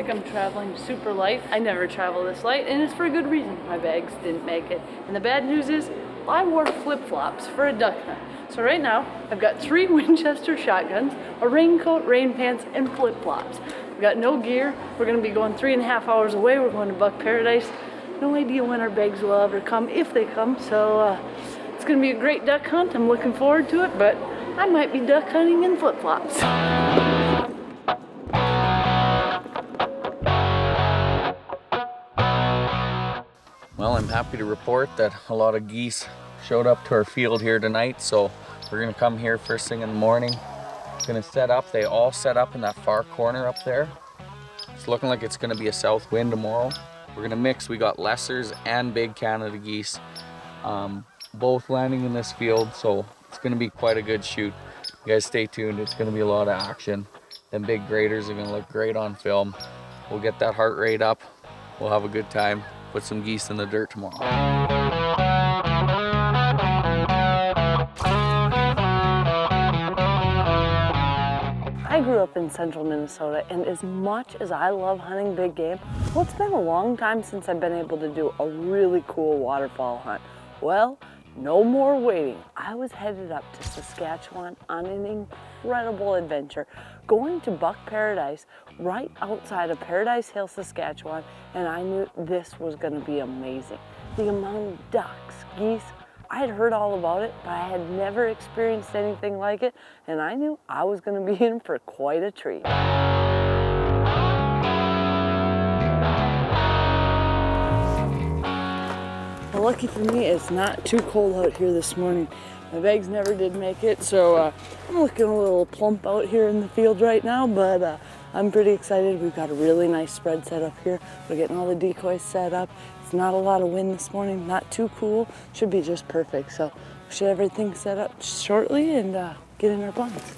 like I'm traveling super light. I never travel this light, and it's for a good reason. My bags didn't make it. And the bad news is, I wore flip-flops for a duck hunt. So right now, I've got 3 Winchester shotguns, a raincoat, rain pants, and flip-flops. We've got no gear. We're gonna be going 3.5 hours away. We're going to Buck Paradise. No idea when our bags will ever come, if they come. So it's gonna be a great duck hunt. I'm looking forward to it, but I might be duck hunting in flip-flops. Well, I'm happy to report that a lot of geese showed up to our field here tonight, so we're gonna come here first thing in the morning. Gonna set up. They all set up in that far corner up there. It's looking like it's gonna be a south wind tomorrow. We're gonna mix. We got lessers and big Canada geese, both landing in this field, so it's gonna be quite a good shoot. You guys stay tuned. It's gonna be a lot of action. Them big graders are gonna look great on film. We'll get that heart rate up. We'll have a good time. Put some geese in the dirt tomorrow. I grew up in central Minnesota, and as much as I love hunting big game, well, it's been a long time since I've been able to do a really cool waterfowl hunt. Well, no more waiting. I was headed up to Saskatchewan on an incredible adventure, going to Buck Paradise right outside of Paradise Hill, Saskatchewan, and I knew this was going to be amazing. The amount of ducks, geese, I had heard all about it, but I had never experienced anything like it, and I knew I was going to be in for quite a treat. Well, lucky for me, it's not too cold out here this morning. My bags never did make it, so I'm looking a little plump out here in the field right now, but I'm pretty excited. We've got a really nice spread set up here. We're getting all the decoys set up. It's not a lot of wind this morning, not too cool. Should be just perfect. So we should have everything set up shortly and get in our bunks.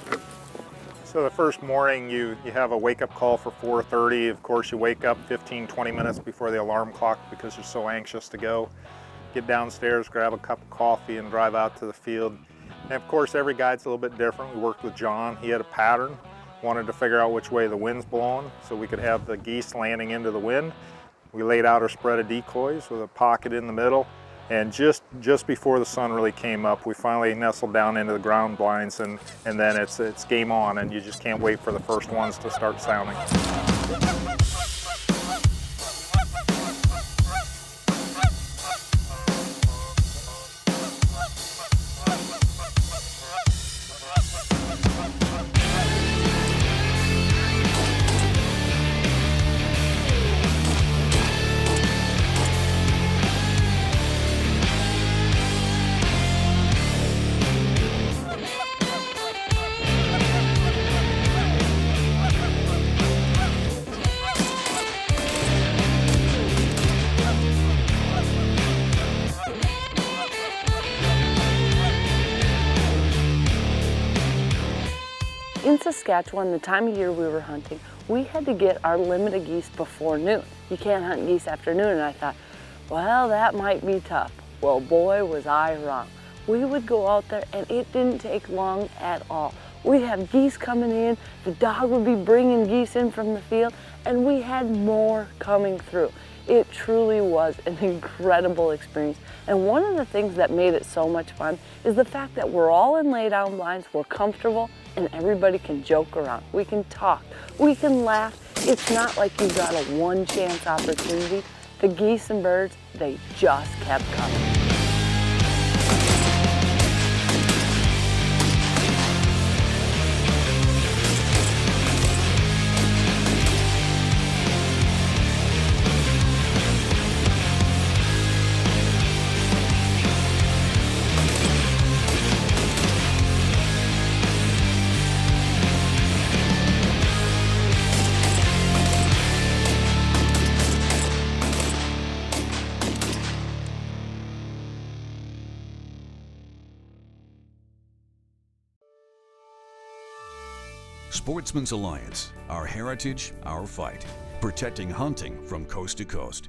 So the first morning you have a wake-up call for 4:30. Of course, you wake up 15-20 minutes before the alarm clock because you're so anxious to go. Get downstairs, grab a cup of coffee, and drive out to the field. And of course, every guide's a little bit different. We worked with John. He had a pattern, wanted to figure out which way the wind's blowing so we could have the geese landing into the wind. We laid out our spread of decoys with a pocket in the middle, and just before the sun really came up, we finally nestled down into the ground blinds, and then it's game on, and you just can't wait for the first ones to start sounding. In Saskatchewan, the time of year we were hunting, we had to get our limit of geese before noon. You can't hunt geese after noon, and I thought, well, that might be tough. Well, boy, was I wrong. We would go out there, and it didn't take long at all. We'd have geese coming in, the dog would be bringing geese in from the field, and we had more coming through. It truly was an incredible experience. And one of the things that made it so much fun is the fact that we're all in lay down blinds, we're comfortable, and everybody can joke around. We can talk, we can laugh. It's not like you've got a one chance opportunity. The geese and birds, they just kept coming. Sportsman's Alliance, our heritage, our fight, protecting hunting from coast to coast.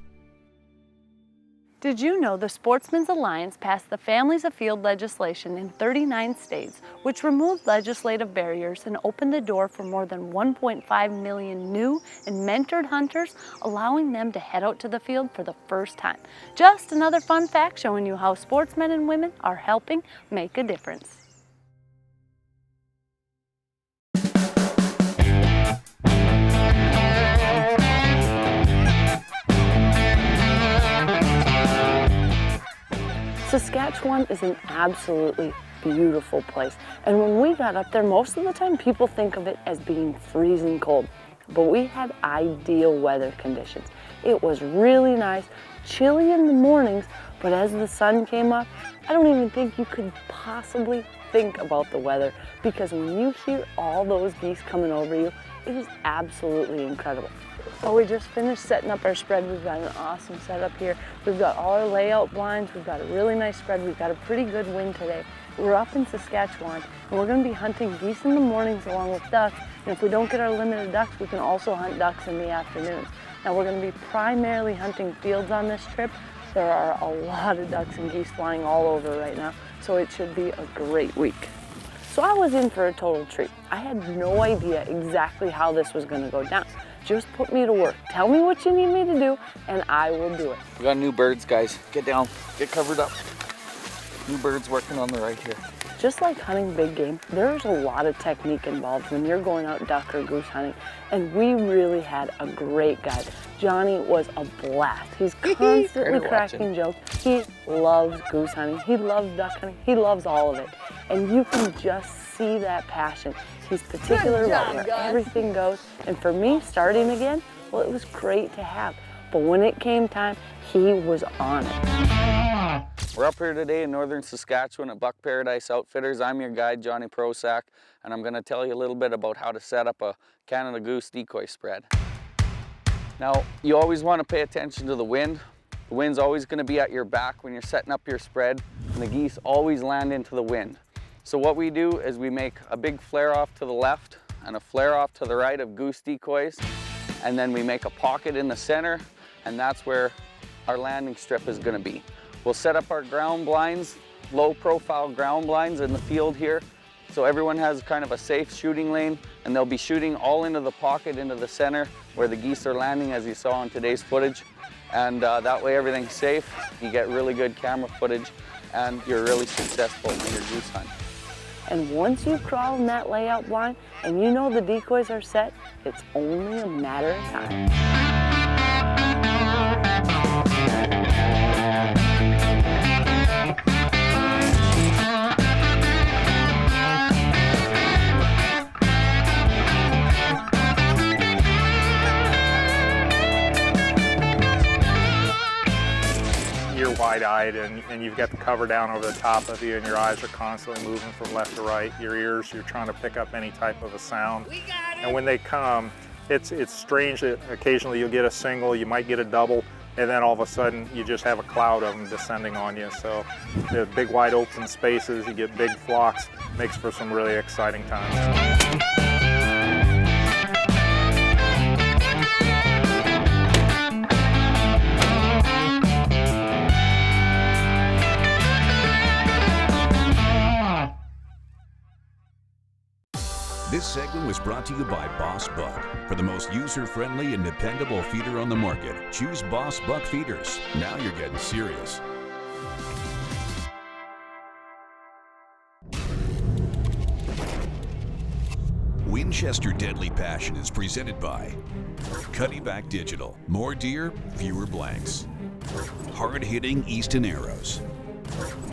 Did you know the Sportsmen's Alliance passed the Families of Field legislation in 39 states, which removed legislative barriers and opened the door for more than 1.5 million new and mentored hunters, allowing them to head out to the field for the first time? Just another fun fact showing you how sportsmen and women are helping make a difference. Saskatchewan is an absolutely beautiful place, and when we got up there, most of the time people think of it as being freezing cold, but we had ideal weather conditions. It was really nice, chilly in the mornings, but as the sun came up, I don't even think you could possibly think about the weather, because when you hear all those geese coming over you, it is absolutely incredible. Well, we just finished setting up our spread. We've got an awesome setup here. We've got all our layout blinds. We've got a really nice spread. We've got a pretty good wind today. We're up in Saskatchewan, and we're going to be hunting geese in the mornings along with ducks. And if we don't get our limited ducks, we can also hunt ducks in the afternoons. Now, we're going to be primarily hunting fields on this trip. There are a lot of ducks and geese flying all over right now, so it should be a great week. So I was in for a total treat. I had no idea exactly how this was going to go down. Just put me to work. Tell me what you need me to do, and I will do it. We got new birds, guys. Get down, get covered up. New birds working on the right here. Just like hunting big game, there's a lot of technique involved when you're going out duck or goose hunting, and we really had a great guide. Johnny was a blast. He's constantly cracking jokes. He loves goose hunting. He loves duck hunting. He loves all of it. And you can just see that passion. He's particular about where everything goes. And for me, starting again, well, it was great to have. But when it came time, he was on it. We're up here today in northern Saskatchewan at Buck Paradise Outfitters. I'm your guide, Johnny Prosak, and I'm going to tell you a little bit about how to set up a Canada goose decoy spread. Now, you always want to pay attention to the wind. The wind's always going to be at your back when you're setting up your spread, and the geese always land into the wind. So what we do is we make a big flare off to the left and a flare off to the right of goose decoys, and then we make a pocket in the center, and that's where our landing strip is going to be. We'll set up our ground blinds, low profile ground blinds in the field here, so everyone has kind of a safe shooting lane, and they'll be shooting all into the pocket, into the center where the geese are landing, as you saw in today's footage. And that way everything's safe, you get really good camera footage, and you're really successful in your goose hunt. And once you crawl in that layout blind and you know the decoys are set, it's only a matter of time. You're wide-eyed and you've got the cover down over the top of you, and your eyes are constantly moving from left to right. Your ears, you're trying to pick up any type of a sound. And when they come, it's strange that occasionally you'll get a single, you might get a double, and then all of a sudden you just have a cloud of them descending on you. So the big wide open spaces, you get big flocks, makes for some really exciting times. This segment was brought to you by Boss Buck. For the most user-friendly and dependable feeder on the market, choose Boss Buck feeders. Now you're getting serious. Winchester Deadly Passion is presented by Cuddyback Digital. More deer, fewer blanks. Hard-hitting Easton Arrows.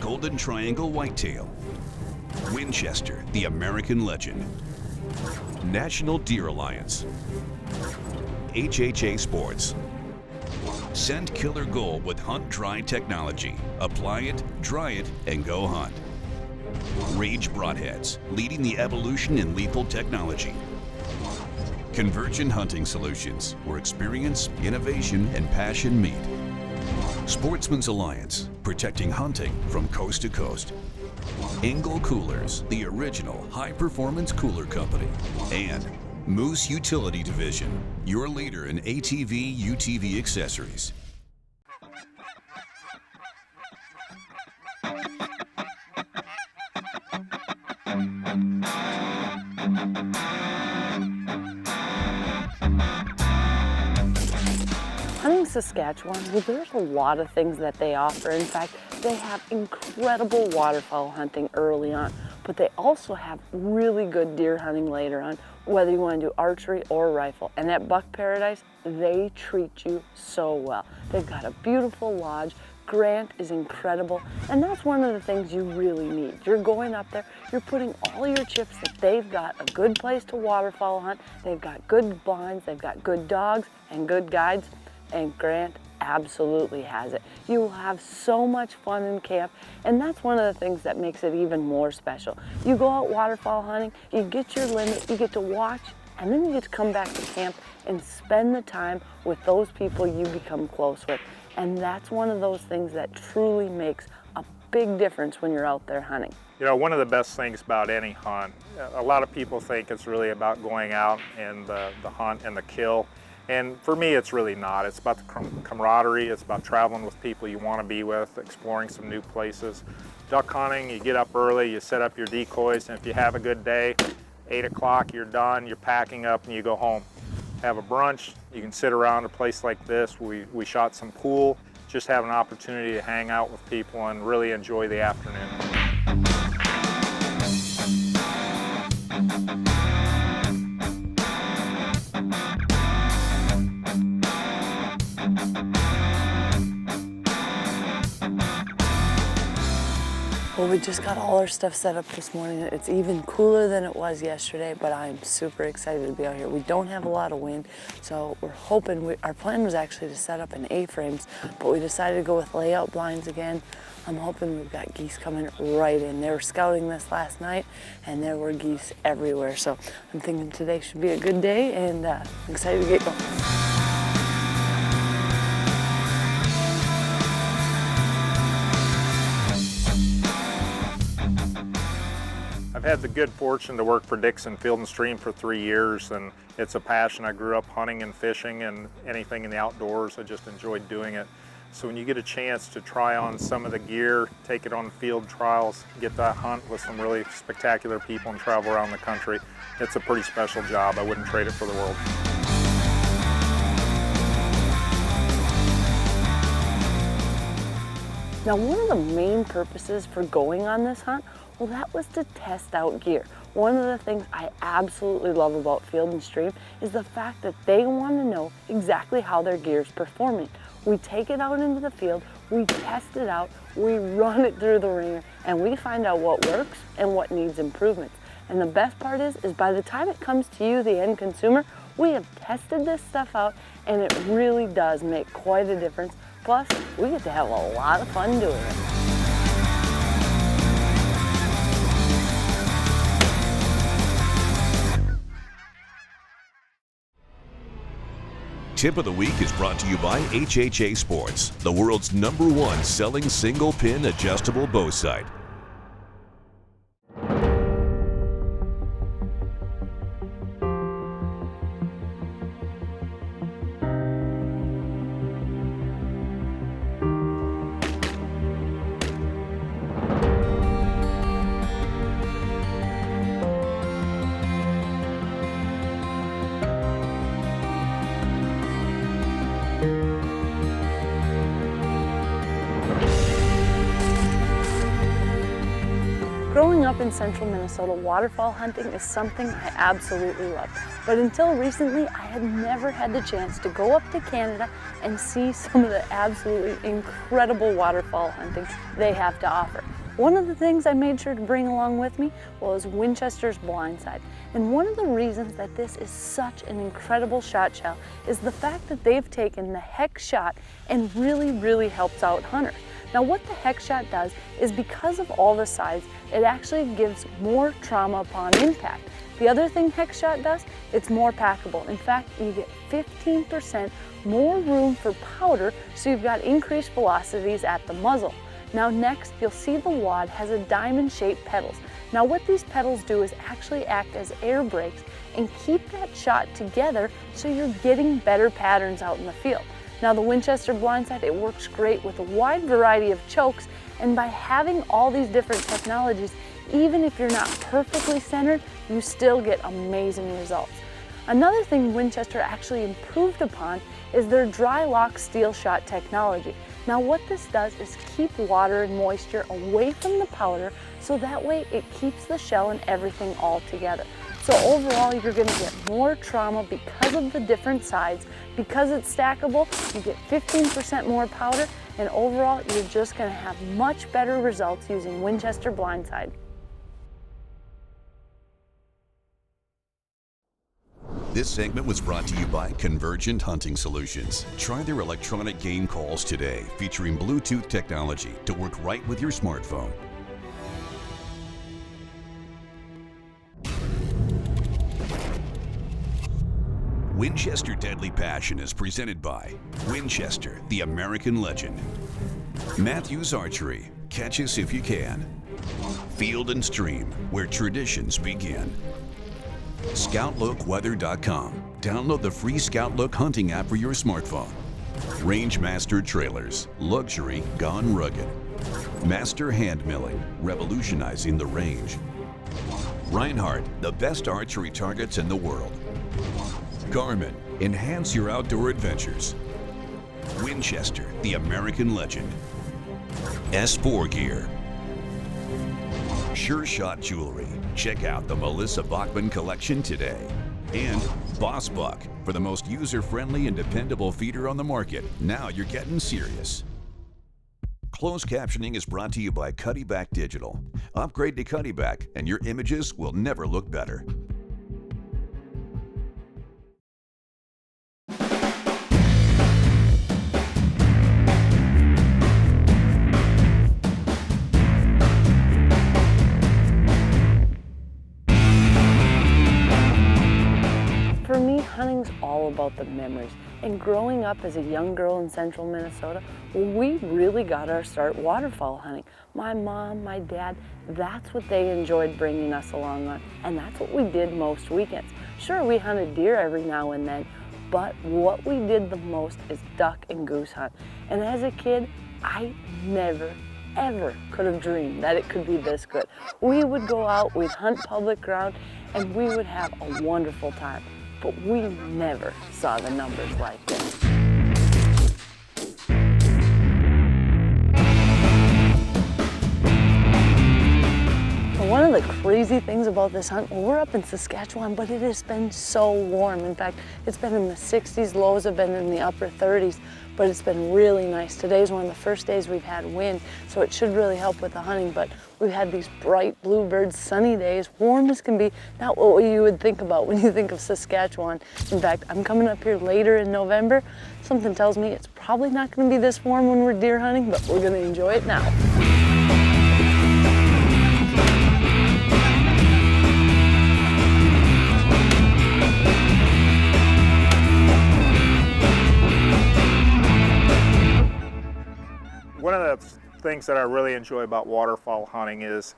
Golden Triangle Whitetail. Winchester, the American legend. National Deer Alliance. HHA Sports. Scent Killer Gold with Hunt Dry technology. Apply it, dry it, and go hunt. Rage Broadheads, leading the evolution in lethal technology. Convergent Hunting Solutions, where experience, innovation, and passion meet. Sportsmen's Alliance, protecting hunting from coast to coast. Engel Coolers, the original high-performance cooler company. And Moose Utility Division, your leader in ATV, UTV accessories. Saskatchewan, well, there's a lot of things that they offer. In fact, they have incredible waterfowl hunting early on, but they also have really good deer hunting later on, whether you want to do archery or rifle. And at Buck Paradise, they treat you so well. They've got a beautiful lodge. Grant is incredible, and that's one of the things you really need. You're going up there, you're putting all your chips that they've got a good place to waterfowl hunt, they've got good blinds, they've got good dogs and good guides, and Grant absolutely has it. You will have so much fun in camp, and that's one of the things that makes it even more special. You go out waterfowl hunting, you get your limit, you get to watch, and then you get to come back to camp and spend the time with those people you become close with. And that's one of those things that truly makes a big difference when you're out there hunting. You know, one of the best things about any hunt, a lot of people think it's really about going out and the hunt and the kill. And for me, it's really not. It's about the camaraderie. It's about traveling with people you want to be with, exploring some new places. Duck hunting, you get up early, you set up your decoys, and if you have a good day, 8 o'clock, you're done, you're packing up, and you go home. Have a brunch, you can sit around a place like this. We shot some pool, just have an opportunity to hang out with people and really enjoy the afternoon. Well, we just got all our stuff set up this morning. It's even cooler than it was yesterday, but I'm super excited to be out here. We don't have a lot of wind, so we're hoping, our plan was actually to set up in A-frames, but we decided to go with layout blinds again. I'm hoping we've got geese coming right in. They were scouting this last night, and there were geese everywhere, so I'm thinking today should be a good day, and I'm excited to get going. I've had the good fortune to work for Dixon Field & Stream for 3 years, and it's a passion. I grew up hunting and fishing and anything in the outdoors. I just enjoyed doing it. So when you get a chance to try on some of the gear, take it on field trials, get to hunt with some really spectacular people and travel around the country, it's a pretty special job. I wouldn't trade it for the world. Now, one of the main purposes for going on this hunt, well, that was to test out gear. One of the things I absolutely love about Field & Stream is the fact that they want to know exactly how their gear is performing. We take it out into the field, we test it out, we run it through the ringer, and we find out what works and what needs improvements. And the best part is by the time it comes to you, the end consumer, we have tested this stuff out, and it really does make quite a difference. Plus, we get to have a lot of fun doing it. Tip of the Week is brought to you by HHA Sports, the world's #1 selling single pin adjustable bow sight. Growing up in central Minnesota, waterfowl hunting is something I absolutely love. But until recently, I had never had the chance to go up to Canada and see some of the absolutely incredible waterfowl hunting they have to offer. One of the things I made sure to bring along with me was Winchester's blindside. And one of the reasons that this is such an incredible shot shell is the fact that they've taken the hex shot and really helps out hunters. Now what the hex shot does is, because of all the sides, it actually gives more trauma upon impact. The other thing hex shot does, it's more packable. In fact, you get 15% more room for powder, so you've got increased velocities at the muzzle. Now next, you'll see the wad has a diamond-shaped pedals. Now what these pedals do is actually act as air brakes and keep that shot together so you're getting better patterns out in the field. Now the Winchester blindside, it works great with a wide variety of chokes, and by having all these different technologies, even if you're not perfectly centered, you still get amazing results. Another thing Winchester actually improved upon is their dry lock steel shot technology. Now what this does is keep water and moisture away from the powder, so that way it keeps the shell and everything all together. So overall, you're going to get more trauma because of the different sides. Because it's stackable, you get 15% more powder, and overall, you're just going to have much better results using Winchester blindside. This segment was brought to you by Convergent Hunting Solutions. Try their electronic game calls today, featuring Bluetooth technology to work right with your smartphone. Winchester Deadly Passion is presented by Winchester, the American legend. Matthews Archery, catch us if you can. Field and Stream, where traditions begin. ScoutLookWeather.com. Download the free ScoutLook hunting app for your smartphone. Rangemaster Trailers, luxury gone rugged. Master Hand Milling, revolutionizing the range. Reinhardt, the best archery targets in the world. Garmin, enhance your outdoor adventures. Winchester, the American legend. S4 Gear. Sure Shot Jewelry. Check out the Melissa Bachman collection today. And Boss Buck, for the most user-friendly and dependable feeder on the market. Now you're getting serious. Closed captioning is brought to you by Cuddyback Digital. Upgrade to Cuddyback and your images will never look better. For me, hunting's all about the memories. And growing up as a young girl in central Minnesota, we really got our start waterfowl hunting. My mom, my dad, that's what they enjoyed bringing us along on. And that's what we did most weekends. Sure, we hunted deer every now and then, but what we did the most is duck and goose hunt. And as a kid, I never, ever could have dreamed that it could be this good. We would go out, we'd hunt public ground, and we would have a wonderful time. But we never saw the numbers like this. One of the crazy things about this hunt, we're up in Saskatchewan, but it has been so warm. In fact, it's been in the 60s, lows have been in the upper 30s, but it's been really nice. Today's one of the first days we've had wind, so it should really help with the hunting, but we've had these bright bluebird sunny days, warm as can be, not what you would think about when you think of Saskatchewan. In fact, I'm coming up here later in November. Something tells me it's probably not going to be this warm when we're deer hunting, but we're going to enjoy it now. One of the things that I really enjoy about waterfowl hunting is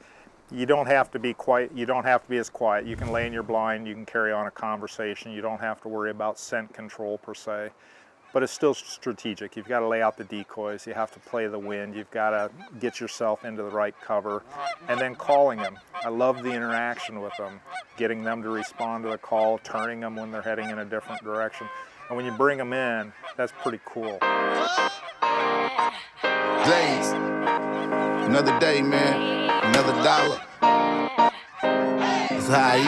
you don't have to be as quiet. You can lay in your blind, you can carry on a conversation, you don't have to worry about scent control per se, but it's still strategic. You've got to lay out the decoys, you have to play the wind, you've got to get yourself into the right cover, and then calling them. I love the interaction with them, getting them to respond to the call, turning them when they're heading in a different direction. And when you bring them in, that's pretty cool. Days, another day, man, another dollar. That's how I eat.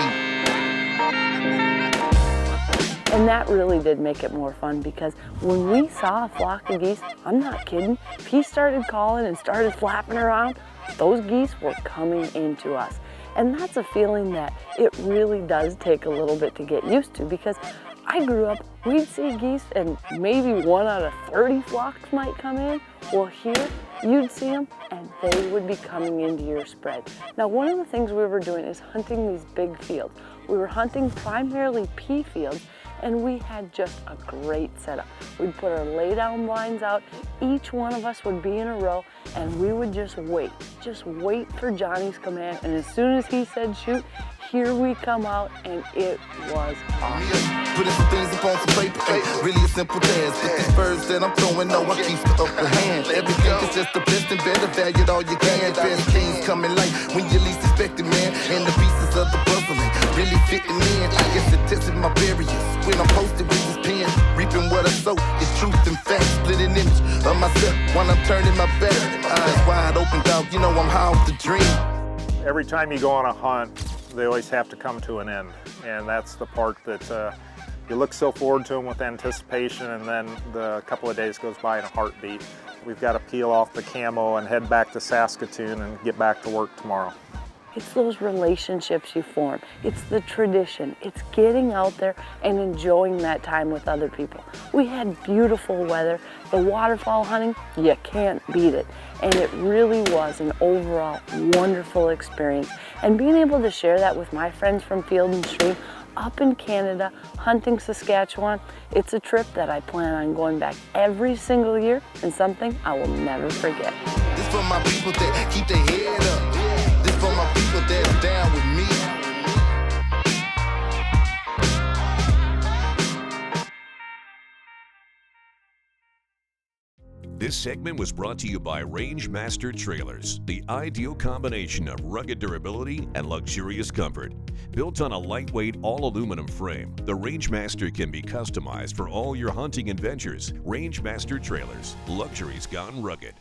And that really did make it more fun, because when we saw a flock of geese, I'm not kidding, if he started calling and started flapping around, those geese were coming into us. And that's a feeling that it really does take a little bit to get used to, because I grew up, we'd see geese and maybe 1 out of 30 flocks might come in. Well, here, you'd see them and they would be coming into your spread. Now, one of the things we were doing is hunting these big fields. We were hunting primarily pea fields, and we had just a great setup. We'd put our lay down blinds out, each one of us would be in a row, and we would just wait for Johnny's command, and as soon as he said shoot, here we come out, and it was awesome. Putting some things up on some paper, really a simple task. But these birds that I'm throwing, no, I keep the upper hand. Everything is just the best and better, valued all you can. Best things coming light when you least expect it, man. And the pieces of the puzzle, really fitting in. I guess it tested my barriers when I'm posted with this pen. Reaping what I sow is truth and fact. Split an image of myself when I'm turning my back. Eyes wide open, dog, you know I'm high off the dream. Every time you go on a hunt, they always have to come to an end. And that's the part that you look so forward to them with anticipation, and then the couple of days goes by in a heartbeat. We've got to peel off the camo and head back to Saskatoon and get back to work tomorrow. It's those relationships you form. It's the tradition. It's getting out there and enjoying that time with other people. We had beautiful weather. The waterfowl hunting, you can't beat it. And it really was an overall wonderful experience. And being able to share that with my friends from Field and Stream up in Canada, hunting Saskatchewan, it's a trip that I plan on going back every single year, and something I will never forget. This for my people that keep their head up. This for my people that's down with me. This segment was brought to you by Rangemaster Trailers, the ideal combination of rugged durability and luxurious comfort. Built on a lightweight all-aluminum frame, the Rangemaster can be customized for all your hunting adventures. Rangemaster Trailers, luxury's gone rugged.